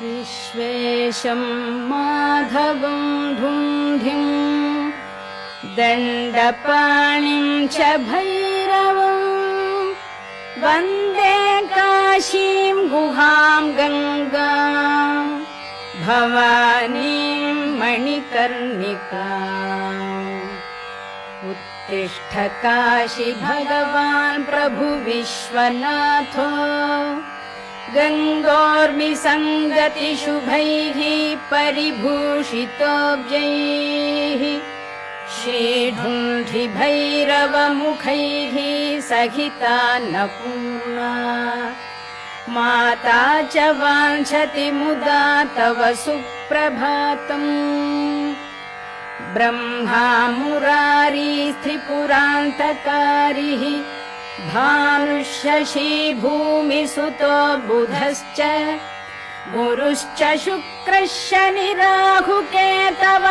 विश्वेशं माधवं धुन्धिं दण्डपाणिं च भैरवं वन्दे काशीं गुहां गङ्गां भवानीं मणिकर्णिकाम्। उत्तिष्ठ काशी भगवान् प्रभु विश्वनाथो गङ्गोर्मिसङ्गतिशुभैः परिभूषितोऽब्जैः श्रीढुण्ढिभैरवमुखैः सहितान्नपूर्णा माता च वाञ्छति मुदा तव सुप्रभातम्। ब्रह्मा मुरारी त्रिपुरान्तकारिः भानुशशी भूमिसुतो बुधश्च गुरुश्च शुक्रः शनिराहुकेतव